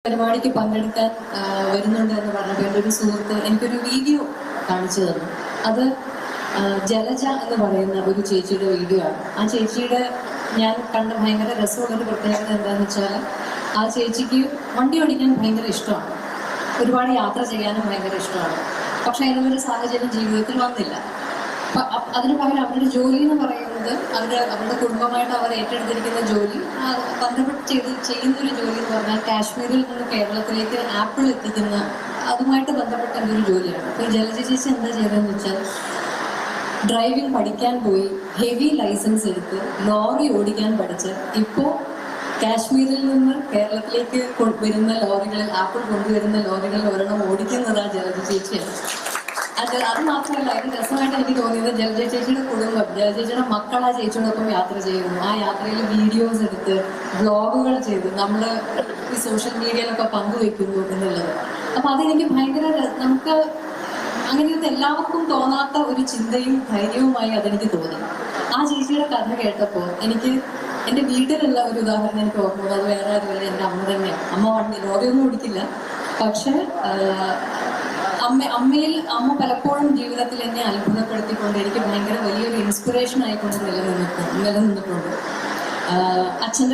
പരിപാടിക്ക് പങ്കെടുക്കാൻ വരുന്നുണ്ട് എന്ന് പറഞ്ഞപ്പോൾ എൻ്റെ ഒരു സുഹൃത്ത് എനിക്കൊരു വീഡിയോ കാണിച്ചു തന്നു. അത് ജലജ എന്ന് പറയുന്ന ഒരു ചേച്ചിയുടെ വീഡിയോ ആണ്. ആ ചേച്ചിയുടെ ഞാൻ കണ്ട ഭയങ്കര രസമുള്ളൊരു പ്രത്യേകത എന്താണെന്ന് വെച്ചാൽ ആ ചേച്ചിക്ക് വണ്ടി ഓടിക്കാൻ ഭയങ്കര ഇഷ്ടമാണ്, ഒരുപാട് യാത്ര ചെയ്യാനും ഭയങ്കര ഇഷ്ടമാണ്. പക്ഷെ അതിനൊരു സാഹചര്യം ജീവിതത്തിൽ വന്നില്ല. അതിന് പകരം അവരുടെ ജോലി എന്ന് പറയുന്നത് അവരുടെ കുടുംബമായിട്ട് അവർ ഏറ്റെടുത്തിരിക്കുന്ന ജോലി ബന്ധപ്പെട്ട് ചെയ്യുന്ന ഒരു ജോലി എന്ന് പറഞ്ഞാൽ കാശ്മീരിൽ നിന്ന് കേരളത്തിലേക്ക് ആപ്പിൾ എത്തിക്കുന്ന അതുമായിട്ട് ബന്ധപ്പെട്ട എന്തൊരു ജോലിയാണ്. അപ്പോൾ ഈ ജലജ ചേച്ചി എന്താ ചെയ്തതെന്ന് വെച്ചാൽ ഡ്രൈവിംഗ് പഠിക്കാൻ പോയി ഹെവി ലൈസൻസ് എടുത്ത് ലോറി ഓടിക്കാൻ പഠിച്ച് ഇപ്പോൾ കാശ്മീരിൽ നിന്ന് കേരളത്തിലേക്ക് വരുന്ന ലോറികളിൽ ആപ്പിൾ കൊണ്ടുവരുന്ന ലോറികളിൽ ഒരെണ്ണം ഓടിക്കുന്നതാണ് ജലജ ചേച്ചിയാണ്. അത് മാത്രമല്ല, ഇത് രസമായിട്ട് എനിക്ക് തോന്നിയത് ജലജ ചേച്ചിയുടെ കുടുംബം, ജലജ ചേച്ചിയുടെ മക്കൾ ആ ചേച്ചിയോടൊപ്പം യാത്ര ചെയ്യുന്നു. ആ യാത്രയിൽ വീഡിയോസ് എടുത്ത് വ്ളോഗുകൾ ചെയ്ത് നമ്മൾ ഈ സോഷ്യൽ മീഡിയയിലൊക്കെ പങ്കുവെക്കുന്നു എന്നുള്ളത്. അപ്പം അതെനിക്ക് ഭയങ്കര നമുക്ക് അങ്ങനെയൊന്നും എല്ലാവർക്കും തോന്നാത്ത ഒരു ചിന്തയും ധൈര്യവുമായി അതെനിക്ക് തോന്നി. ആ ചേച്ചിയുടെ കഥ കേട്ടപ്പോൾ എനിക്ക് എൻ്റെ വീട്ടിലുള്ള ഒരു ഉദാഹരണം എനിക്ക് ഓർമ്മ. അത് വേറെ ആരുമല്ല, എൻ്റെ അമ്മ തന്നെയാണ്. അമ്മ വണ്ടി ലോറിയൊന്നും ഓടിക്കില്ല, പക്ഷെ അമ്മ പലപ്പോഴും ജീവിതത്തിൽ എന്നെ അത്ഭുതപ്പെടുത്തിക്കൊണ്ട് എനിക്ക് ഭയങ്കര വലിയൊരു ഇൻസ്പിറേഷൻ ആയിക്കൊണ്ട് നിലനിന്നിട്ടുണ്ട്. അച്ഛൻ്റെ